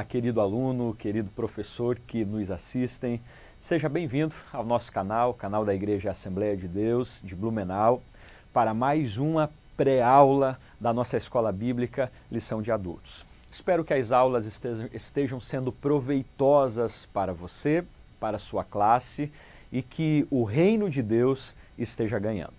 Olá, querido aluno, querido professor que nos assistem. Seja bem-vindo ao nosso canal da Igreja Assembleia de Deus de Blumenau, para mais uma pré-aula da nossa Escola Bíblica Lição de Adultos. Espero que as aulas estejam sendo proveitosas para você, para a sua classe e que o reino de Deus esteja ganhando.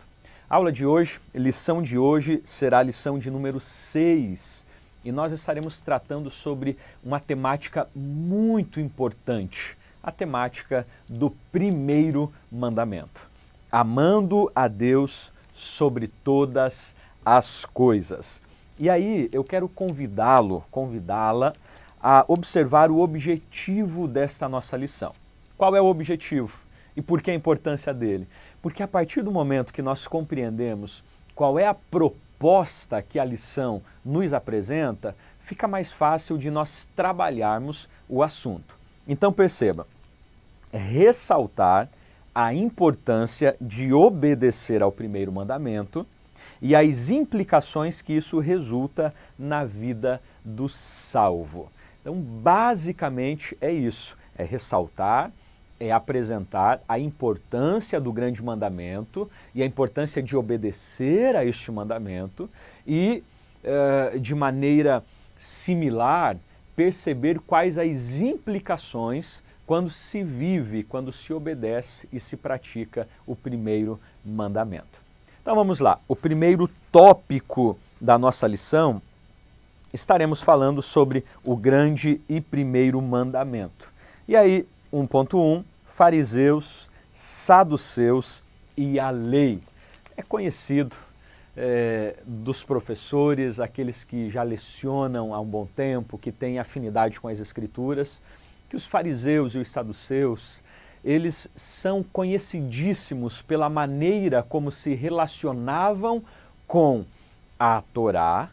A aula de hoje, lição de hoje, será a lição de número 6. E nós estaremos tratando sobre uma temática muito importante, a temática do primeiro mandamento. Amando a Deus sobre todas as coisas. E aí eu quero convidá-la a observar o objetivo desta nossa lição. Qual é o objetivo e por que a importância dele? Porque a partir do momento que nós compreendemos qual é a proposta que a lição nos apresenta, fica mais fácil de nós trabalharmos o assunto. Então perceba, ressaltar a importância de obedecer ao primeiro mandamento e as implicações que isso resulta na vida do salvo. Então, basicamente é isso, é ressaltar, é apresentar a importância do grande mandamento e a importância de obedecer a este mandamento e, de maneira similar, perceber quais as implicações quando se vive, quando se obedece e se pratica o primeiro mandamento. Então vamos lá, o primeiro tópico da nossa lição, estaremos falando sobre o grande e primeiro mandamento. E aí, 1.1, fariseus, saduceus e a lei. É conhecido dos professores, aqueles que já lecionam há um bom tempo, que têm afinidade com as escrituras, que os fariseus e os saduceus, eles são conhecidíssimos pela maneira como se relacionavam com a Torá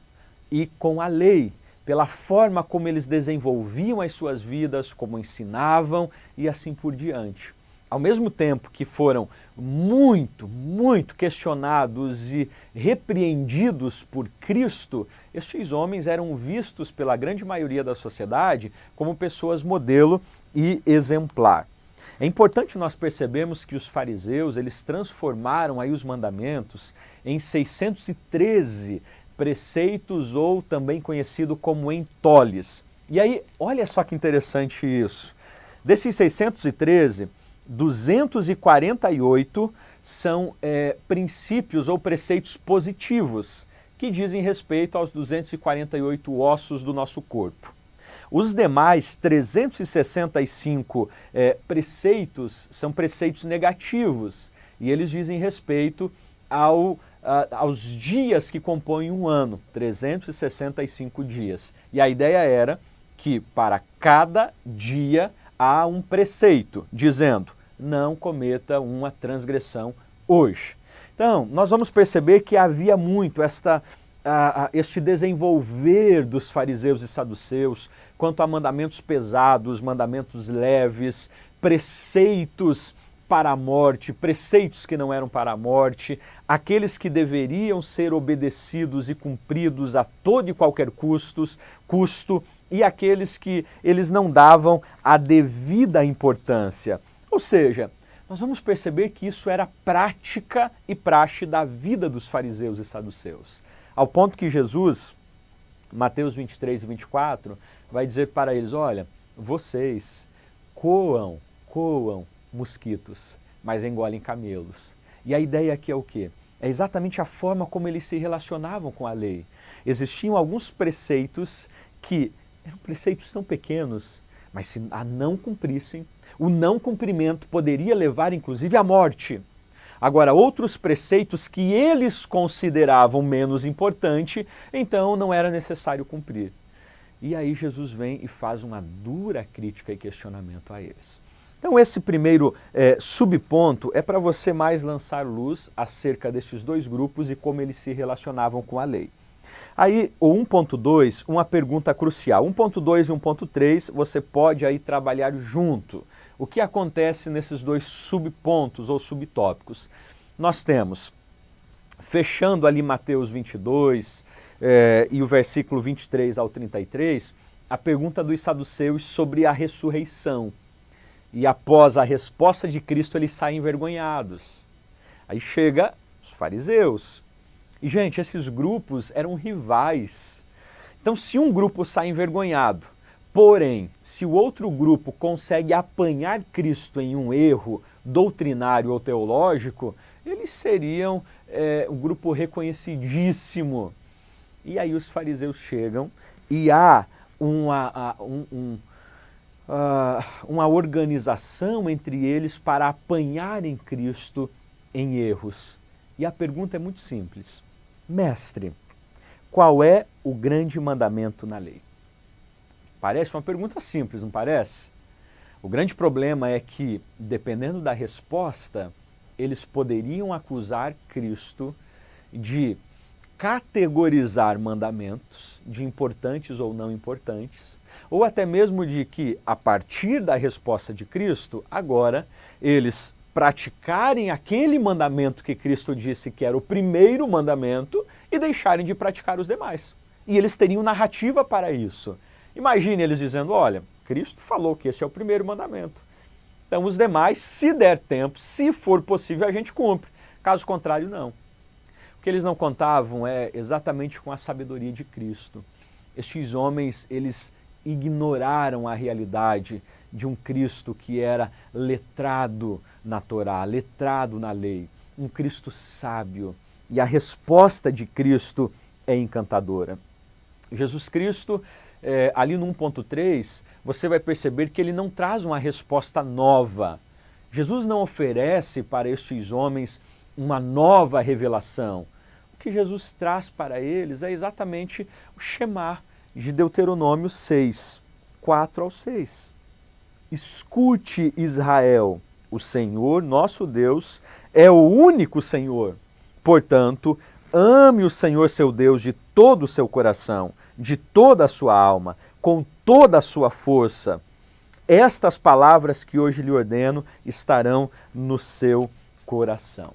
e com a lei, pela forma como eles desenvolviam as suas vidas, como ensinavam e assim por diante. Ao mesmo tempo que foram muito questionados e repreendidos por Cristo, estes homens eram vistos pela grande maioria da sociedade como pessoas modelo e exemplar. É importante nós percebermos que os fariseus, eles transformaram aí os mandamentos em 613 preceitos, ou também conhecido como entoles. E aí, olha só que interessante isso. Desses 613, 248 são princípios ou preceitos positivos, que dizem respeito aos 248 ossos do nosso corpo. Os demais 365 preceitos são preceitos negativos, e eles dizem respeito aos dias que compõem um ano, 365 dias. E a ideia era que para cada dia há um preceito, dizendo, não cometa uma transgressão hoje. Então, nós vamos perceber que havia muito este desenvolver dos fariseus e saduceus quanto a mandamentos pesados, mandamentos leves, preceitos para a morte, preceitos que não eram para a morte, aqueles que deveriam ser obedecidos e cumpridos a todo e qualquer custo, e aqueles que eles não davam a devida importância. Ou seja, nós vamos perceber que isso era prática e praxe da vida dos fariseus e saduceus. Ao ponto que Jesus, Mateus 23 e 24, vai dizer para eles, olha, vocês coam mosquitos, mas engolem camelos. E a ideia aqui é o quê? É exatamente a forma como eles se relacionavam com a lei. Existiam alguns preceitos que eram preceitos tão pequenos, mas se a não cumprissem, o não cumprimento poderia levar inclusive à morte. Agora, outros preceitos que eles consideravam menos importante, então não era necessário cumprir. E aí Jesus vem e faz uma dura crítica e questionamento a eles. Então esse primeiro subponto é para você mais lançar luz acerca destes dois grupos e como eles se relacionavam com a lei. Aí o 1.2, uma pergunta crucial. 1.2 e 1.3 você pode aí trabalhar junto. O que acontece nesses dois subpontos ou subtópicos? Nós temos, fechando ali Mateus 22 e o versículo 23 ao 33, a pergunta dos saduceus sobre a ressurreição. E após a resposta de Cristo, eles saem envergonhados. Aí chega os fariseus. E, gente, esses grupos eram rivais. Então, se um grupo sai envergonhado, porém, se o outro grupo consegue apanhar Cristo em um erro doutrinário ou teológico, eles seriam um grupo reconhecidíssimo. E aí os fariseus chegam e há uma organização entre eles para apanharem Cristo em erros. E a pergunta é muito simples. Mestre, qual é o grande mandamento na lei? Parece uma pergunta simples, não parece? O grande problema é que, dependendo da resposta, eles poderiam acusar Cristo de categorizar mandamentos, de importantes ou não importantes, ou até mesmo de que, a partir da resposta de Cristo, agora eles praticarem aquele mandamento que Cristo disse que era o primeiro mandamento e deixarem de praticar os demais. E eles teriam narrativa para isso. Imagine eles dizendo, olha, Cristo falou que esse é o primeiro mandamento. Então os demais, se der tempo, se for possível, a gente cumpre. Caso contrário, não. O que eles não contavam é exatamente com a sabedoria de Cristo. Estes homens, eles ignoraram a realidade de um Cristo que era letrado na Torá, letrado na lei, um Cristo sábio. E a resposta de Cristo é encantadora. Jesus Cristo, ali no 1.3, você vai perceber que ele não traz uma resposta nova. Jesus não oferece para estes homens uma nova revelação. O que Jesus traz para eles é exatamente o Shema de Deuteronômio 6, 4 ao 6. Escute, Israel, o Senhor, nosso Deus, é o único Senhor. Portanto, ame o Senhor seu Deus de todo o seu coração, de toda a sua alma, com toda a sua força. Estas palavras que hoje lhe ordeno estarão no seu coração.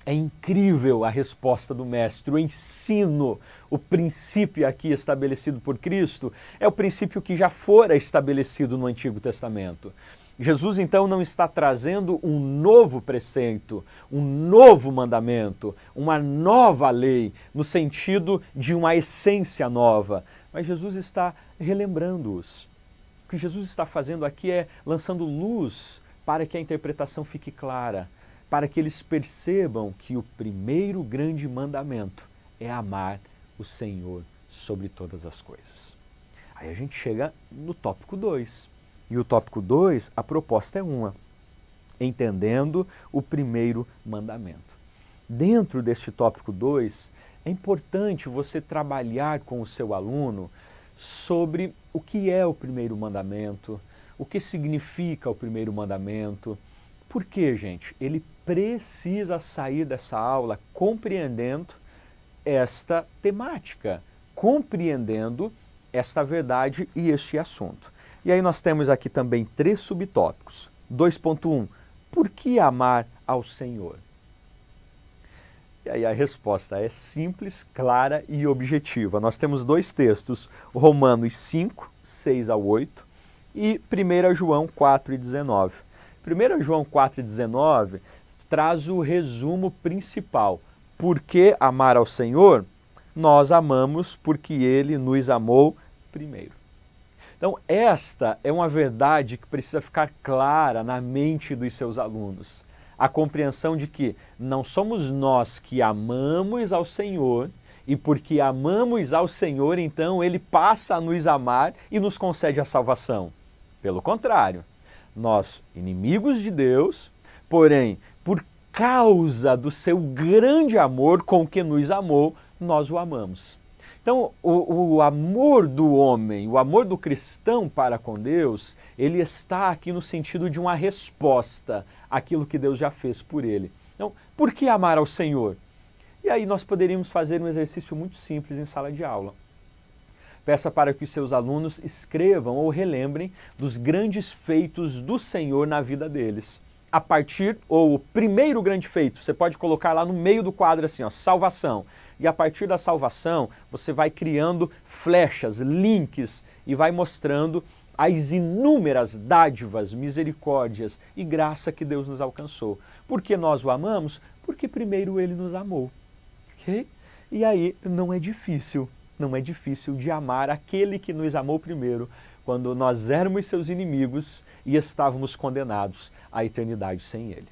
É incrível a resposta do Mestre, o ensino, o princípio aqui estabelecido por Cristo é o princípio que já fora estabelecido no Antigo Testamento. Jesus então não está trazendo um novo preceito, um novo mandamento, uma nova lei, no sentido de uma essência nova, mas Jesus está relembrando-os. O que Jesus está fazendo aqui é lançando luz para que a interpretação fique clara, para que eles percebam que o primeiro grande mandamento é amar o Senhor sobre todas as coisas. Aí a gente chega no tópico 2. E o tópico 2, a proposta é uma, entendendo o primeiro mandamento. Dentro deste tópico 2, é importante você trabalhar com o seu aluno sobre o que é o primeiro mandamento, o que significa o primeiro mandamento. Por quê, gente? Ele precisa sair dessa aula compreendendo esta temática, compreendendo esta verdade e este assunto. E aí nós temos aqui também 3 subtópicos. 2.1, por que amar ao Senhor? E aí a resposta é simples, clara e objetiva. Nós temos 2 textos, Romanos 5, 6 ao 8 e 1 João 4 e 19. 1 João 4 e 19 traz o resumo principal. Por que amar ao Senhor? Nós amamos porque Ele nos amou primeiro. Então esta é uma verdade que precisa ficar clara na mente dos seus alunos. A compreensão de que não somos nós que amamos ao Senhor e porque amamos ao Senhor, então Ele passa a nos amar e nos concede a salvação. Pelo contrário, nós, inimigos de Deus, porém, por causa do seu grande amor com que nos amou, nós o amamos. Então, o amor do homem, o amor do cristão para com Deus, ele está aqui no sentido de uma resposta àquilo que Deus já fez por ele. Então, por que amar ao Senhor? E aí nós poderíamos fazer um exercício muito simples em sala de aula. Peça para que os seus alunos escrevam ou relembrem dos grandes feitos do Senhor na vida deles. A partir, ou o primeiro grande feito, você pode colocar lá no meio do quadro assim, ó, salvação. E a partir da salvação, você vai criando flechas, links e vai mostrando as inúmeras dádivas, misericórdias e graça que Deus nos alcançou. Por que nós o amamos? Porque primeiro Ele nos amou. Okay? E aí não é difícil de amar aquele que nos amou primeiro, quando nós éramos seus inimigos e estávamos condenados à eternidade sem Ele.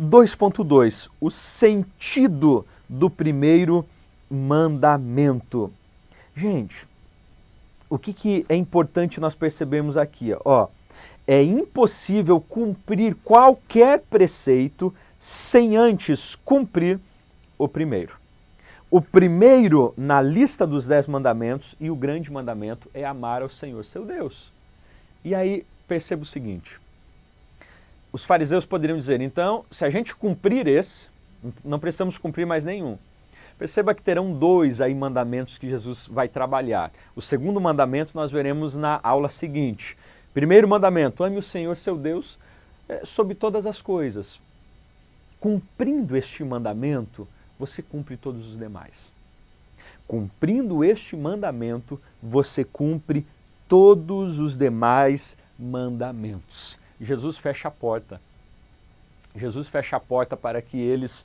2.2. O sentido do primeiro mandamento. Gente, o que é importante nós percebermos aqui? Ó, é impossível cumprir qualquer preceito sem antes cumprir o primeiro. O primeiro na lista dos 10 mandamentos e o grande mandamento é amar ao Senhor seu Deus. E aí perceba o seguinte, os fariseus poderiam dizer, então, se a gente cumprir esse, não precisamos cumprir mais nenhum. Perceba que terão 2 aí mandamentos que Jesus vai trabalhar. O segundo mandamento nós veremos na aula seguinte. Primeiro mandamento, ame o Senhor seu Deus sobre todas as coisas. Cumprindo este mandamento, você cumpre todos os demais. Cumprindo este mandamento, você cumpre todos os demais mandamentos. Jesus fecha a porta. Jesus fecha a porta para que eles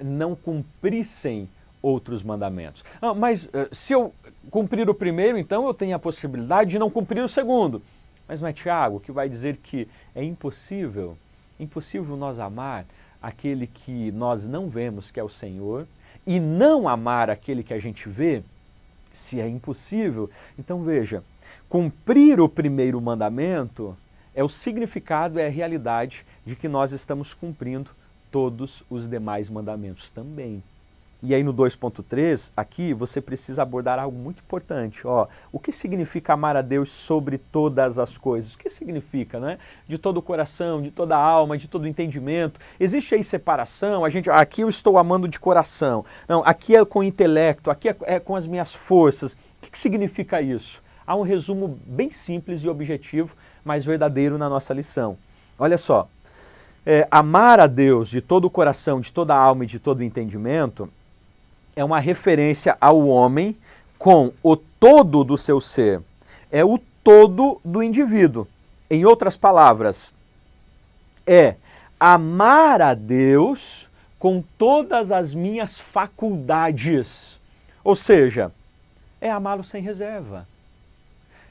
não cumprissem outros mandamentos. Mas se eu cumprir o primeiro, então eu tenho a possibilidade de não cumprir o segundo. Mas não é Tiago que vai dizer que é impossível nós amar aquele que nós não vemos, que é o Senhor, e não amar aquele que a gente vê? Se é impossível, então veja, cumprir o primeiro mandamento é o significado, é a realidade de que nós estamos cumprindo todos os demais mandamentos também. E aí no 2.3, aqui você precisa abordar algo muito importante. Ó, o que significa amar a Deus sobre todas as coisas? O que significa, né? De todo o coração, de toda a alma, de todo o entendimento. Existe aí separação? Aqui eu estou amando de coração. Não, aqui é com o intelecto, aqui é com as minhas forças. O que significa isso? Há um resumo bem simples e objetivo, mas verdadeiro na nossa lição. Olha só, amar a Deus de todo o coração, de toda a alma e de todo o entendimento é uma referência ao homem com o todo do seu ser. É o todo do indivíduo. Em outras palavras, é amar a Deus com todas as minhas faculdades. Ou seja, é amá-lo sem reserva.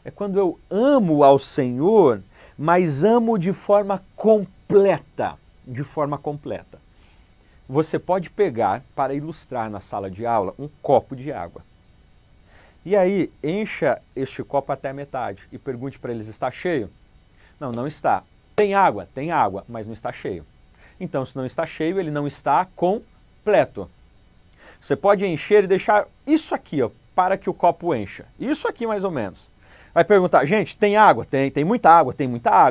É quando eu amo ao Senhor, mas amo de forma completa. De forma completa. Você pode pegar, para ilustrar na sala de aula, um copo de água. E aí, encha este copo até a metade e pergunte para eles, está cheio? Não, não está. Tem água, mas não está cheio. Então, se não está cheio, ele não está completo. Você pode encher e deixar isso aqui, ó, para que o copo encha. Isso aqui, mais ou menos. Vai perguntar, gente, tem água? Tem muita água,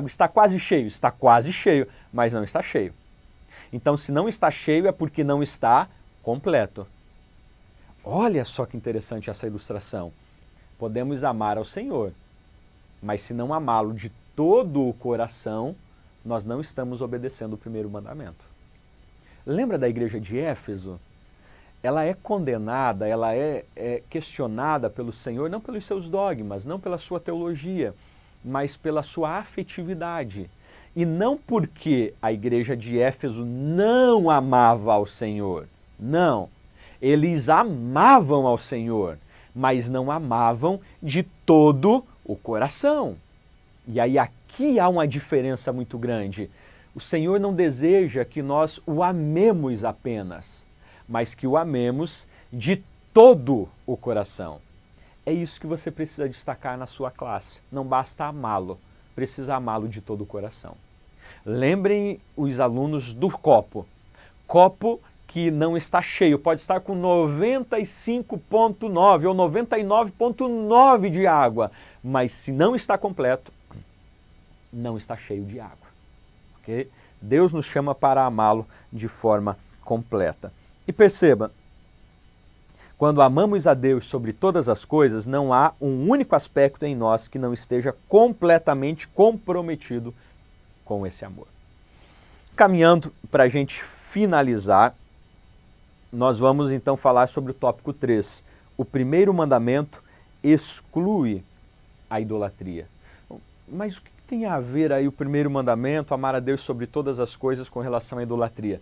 está quase cheio, mas não está cheio. Então, se não está cheio, é porque não está completo. Olha só que interessante essa ilustração. Podemos amar ao Senhor, mas se não amá-lo de todo o coração, nós não estamos obedecendo o primeiro mandamento. Lembra da igreja de Éfeso? Ela é condenada, ela é questionada pelo Senhor, não pelos seus dogmas, não pela sua teologia, mas pela sua afetividade. E não porque a igreja de Éfeso não amava ao Senhor. Não. Eles amavam ao Senhor, mas não amavam de todo o coração. E aí aqui há uma diferença muito grande. O Senhor não deseja que nós o amemos apenas, mas que o amemos de todo o coração. É isso que você precisa destacar na sua classe. Não basta amá-lo, precisa amá-lo de todo o coração. Lembrem os alunos do copo. Copo que não está cheio, pode estar com 95,9 ou 99,9 de água, mas se não está completo, não está cheio de água. Okay? Deus nos chama para amá-lo de forma completa. E perceba, quando amamos a Deus sobre todas as coisas, não há um único aspecto em nós que não esteja completamente comprometido com esse amor. Caminhando para a gente finalizar, nós vamos então falar sobre o tópico 3. O primeiro mandamento exclui a idolatria. Mas o que tem a ver aí o primeiro mandamento, amar a Deus sobre todas as coisas, com relação à idolatria?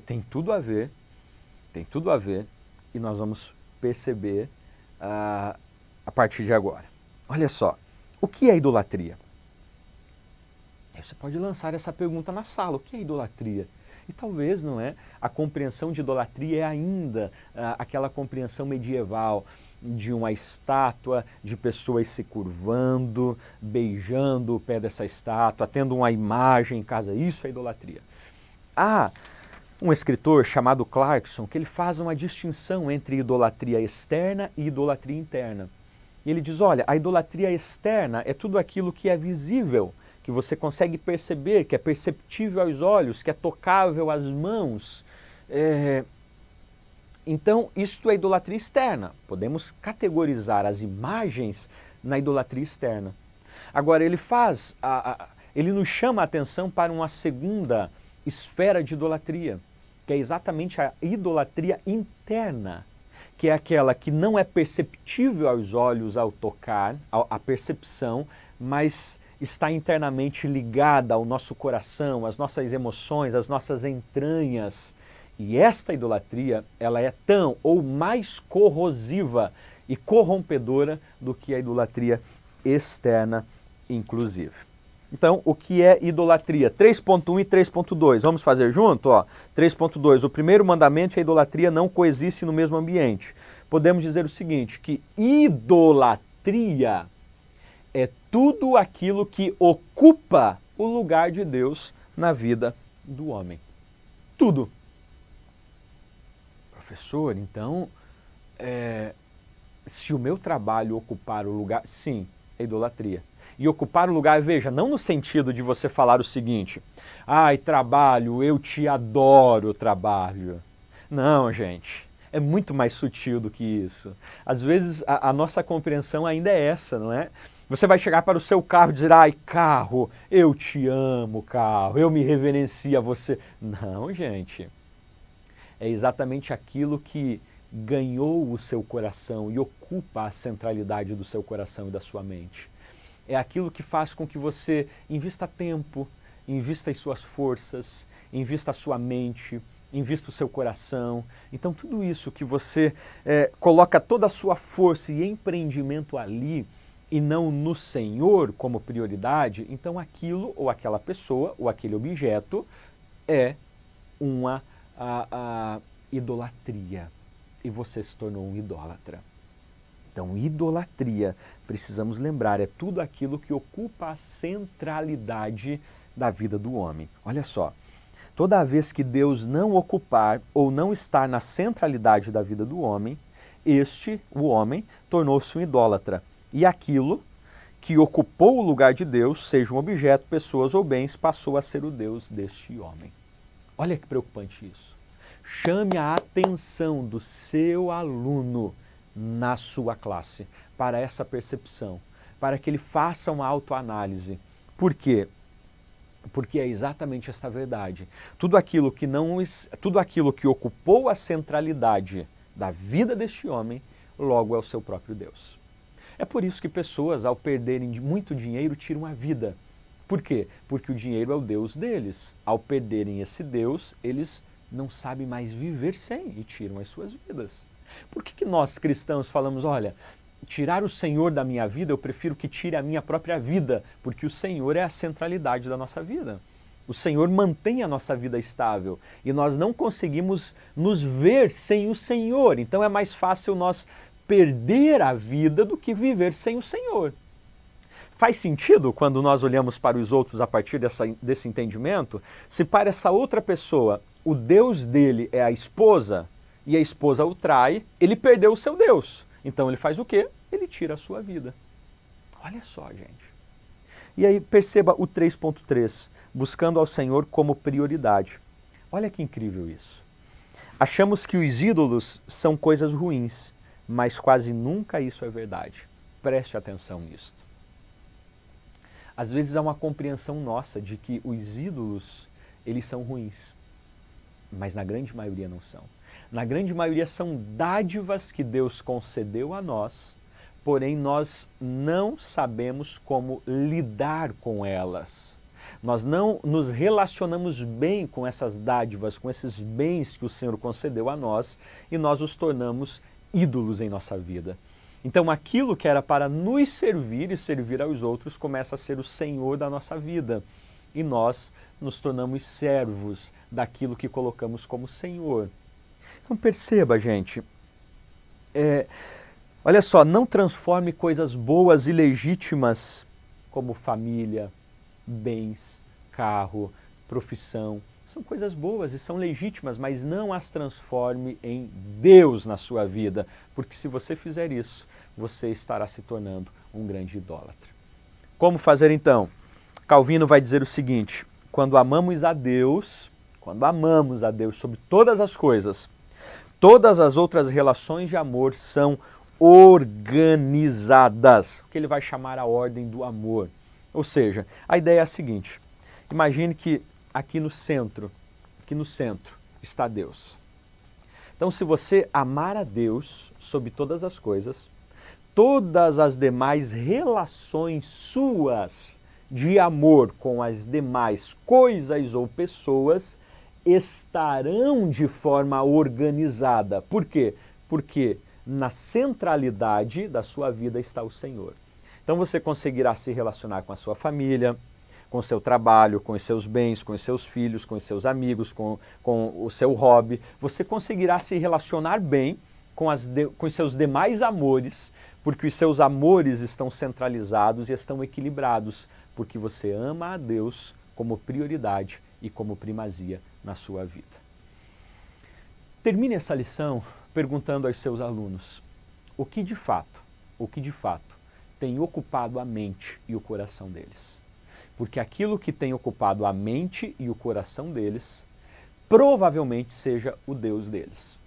Tem tudo a ver, e nós vamos perceber a partir de agora. Olha só, o que é idolatria? Você pode lançar essa pergunta na sala, o que é idolatria? E talvez, não é? A compreensão de idolatria é ainda aquela compreensão medieval de uma estátua, de pessoas se curvando, beijando o pé dessa estátua, tendo uma imagem em casa. Isso é idolatria. Há um escritor chamado Clarkson que ele faz uma distinção entre idolatria externa e idolatria interna. E ele diz, olha, a idolatria externa é tudo aquilo que é visível, que você consegue perceber, que é perceptível aos olhos, que é tocável às mãos. Então, isto é idolatria externa. Podemos categorizar as imagens na idolatria externa. Agora, ele nos chama a atenção para uma segunda esfera de idolatria, que é exatamente a idolatria interna, que é aquela que não é perceptível aos olhos ao tocar, a percepção, mas está internamente ligada ao nosso coração, às nossas emoções, às nossas entranhas. E esta idolatria, ela é tão ou mais corrosiva e corrompedora do que a idolatria externa, inclusive. Então, o que é idolatria? 3.1 e 3.2. Vamos fazer junto? 3.2. O primeiro mandamento é a idolatria não coexiste no mesmo ambiente. Podemos dizer o seguinte, que idolatria é tudo aquilo que ocupa o lugar de Deus na vida do homem. Tudo. Professor, então, se o meu trabalho ocupar o lugar, sim, é idolatria. E ocupar o lugar, veja, não no sentido de você falar o seguinte, ai, trabalho, eu te adoro, trabalho. Não, gente, é muito mais sutil do que isso. Às vezes a nossa compreensão ainda é essa, não é? Você vai chegar para o seu carro e dizer, ai, carro, eu te amo, carro, eu me reverencio a você. Não, gente. É exatamente aquilo que ganhou o seu coração e ocupa a centralidade do seu coração e da sua mente. É aquilo que faz com que você invista tempo, invista as suas forças, invista a sua mente, invista o seu coração. Então tudo isso que você coloca toda a sua força e empreendimento ali e não no Senhor como prioridade, então aquilo ou aquela pessoa ou aquele objeto é uma idolatria e você se tornou um idólatra. Então, idolatria, precisamos lembrar, é tudo aquilo que ocupa a centralidade da vida do homem. Olha só, toda vez que Deus não ocupar ou não estar na centralidade da vida do homem, o homem, tornou-se um idólatra. E aquilo que ocupou o lugar de Deus, seja um objeto, pessoas ou bens, passou a ser o Deus deste homem. Olha que preocupante isso. Chame a atenção do seu aluno na sua classe para essa percepção, para que ele faça uma autoanálise. Por quê? Porque é exatamente essa verdade. Tudo aquilo que ocupou a centralidade da vida deste homem, logo é o seu próprio Deus. É por isso que pessoas, ao perderem muito dinheiro, tiram a vida. Por quê? Porque o dinheiro é o Deus deles. Ao perderem esse Deus, eles não sabem mais viver sem e tiram as suas vidas. Por que nós cristãos falamos, olha, tirar o Senhor da minha vida, eu prefiro que tire a minha própria vida, porque o Senhor é a centralidade da nossa vida. O Senhor mantém a nossa vida estável e nós não conseguimos nos ver sem o Senhor. Então é mais fácil nós perder a vida do que viver sem o Senhor. Faz sentido quando nós olhamos para os outros a partir desse entendimento? Se para essa outra pessoa o Deus dele é a esposa e a esposa o trai, ele perdeu o seu Deus. Então ele faz o quê? Ele tira a sua vida. Olha só, gente. E aí perceba o 3.3, buscando ao Senhor como prioridade. Olha que incrível isso. Achamos que os ídolos são coisas ruins, mas quase nunca isso é verdade. Preste atenção nisso. Às vezes há uma compreensão nossa de que os ídolos, eles são ruins, mas na grande maioria não são. Na grande maioria são dádivas que Deus concedeu a nós, porém nós não sabemos como lidar com elas. Nós não nos relacionamos bem com essas dádivas, com esses bens que o Senhor concedeu a nós, e nós os tornamos ídolos em nossa vida. Então aquilo que era para nos servir e servir aos outros começa a ser o Senhor da nossa vida. E nós nos tornamos servos daquilo que colocamos como Senhor. Então perceba, gente, olha só, não transforme coisas boas e legítimas como família, bens, carro, profissão. São coisas boas e são legítimas, mas não as transforme em Deus na sua vida, porque se você fizer isso, você estará se tornando um grande idólatra. Como fazer então? Calvino vai dizer o seguinte: quando amamos a Deus sobre todas as coisas, todas as outras relações de amor são organizadas, o que ele vai chamar a ordem do amor. Ou seja, a ideia é a seguinte: imagine que aqui no centro está Deus. Então, se você amar a Deus sobre todas as coisas, todas as demais relações suas de amor com as demais coisas ou pessoas estarão de forma organizada. Por quê? Porque na centralidade da sua vida está o Senhor. Então você conseguirá se relacionar com a sua família, com o seu trabalho, com os seus bens, com os seus filhos, com os seus amigos, com o seu hobby. Você conseguirá se relacionar bem com os seus demais amores, porque os seus amores estão centralizados e estão equilibrados, porque você ama a Deus como prioridade e como primazia na sua vida. Termine essa lição perguntando aos seus alunos o que de fato tem ocupado a mente e o coração deles. Porque aquilo que tem ocupado a mente e o coração deles, provavelmente seja o Deus deles.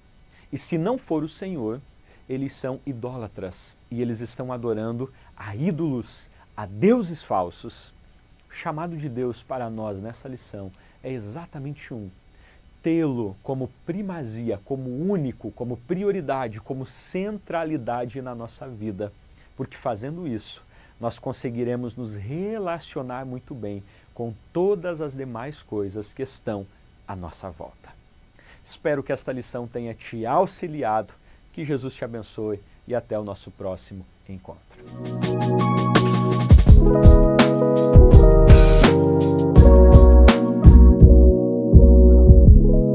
E se não for o Senhor, eles são idólatras e eles estão adorando a ídolos, a deuses falsos. O chamado de Deus para nós nessa lição é exatamente tê-lo como primazia, como único, como prioridade, como centralidade na nossa vida. Porque fazendo isso, nós conseguiremos nos relacionar muito bem com todas as demais coisas que estão à nossa volta. Espero que esta lição tenha te auxiliado, que Jesus te abençoe e até o nosso próximo encontro.